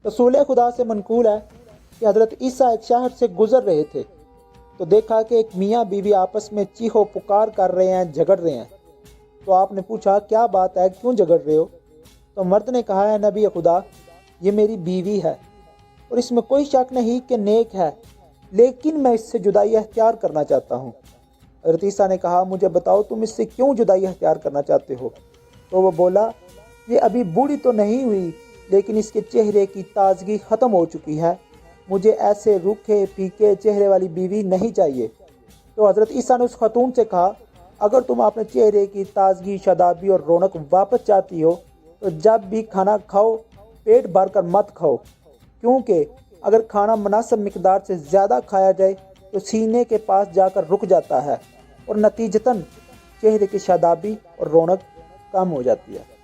رسول خدا سے منقول ہے کہ حضرت عیسیٰ ایک شہر سے گزر رہے تھے تو دیکھا کہ ایک میاں بیوی آپس میں چیخو پکار کر رہے ہیں، جھگڑ رہے ہیں۔ تو آپ نے پوچھا کیا بات ہے، کیوں جھگڑ رہے ہو؟ تو مرد نے کہا ہے نبی خدا، یہ میری بیوی ہے اور اس میں کوئی شک نہیں کہ نیک ہے، لیکن میں اس سے جدائی اختیار کرنا چاہتا ہوں۔ حضرت عیسیٰ نے کہا مجھے بتاؤ تم اس سے کیوں جدائی اختیار کرنا چاہتے ہو؟ تو وہ بولا یہ ابھی بوڑھی تو نہیں ہوئی لیکن اس کے چہرے کی تازگی ختم ہو چکی ہے، مجھے ایسے روکھے پھیکے چہرے والی بیوی نہیں چاہیے۔ تو حضرت عیسیٰ نے اس خاتون سے کہا اگر تم اپنے چہرے کی تازگی، شادابی اور رونق واپس چاہتی ہو تو جب بھی کھانا کھاؤ پیٹ بھر کر مت کھاؤ، کیونکہ اگر کھانا مناسب مقدار سے زیادہ کھایا جائے تو سینے کے پاس جا کر رک جاتا ہے اور نتیجتاً چہرے کی شادابی اور رونق کم ہو جاتی ہے۔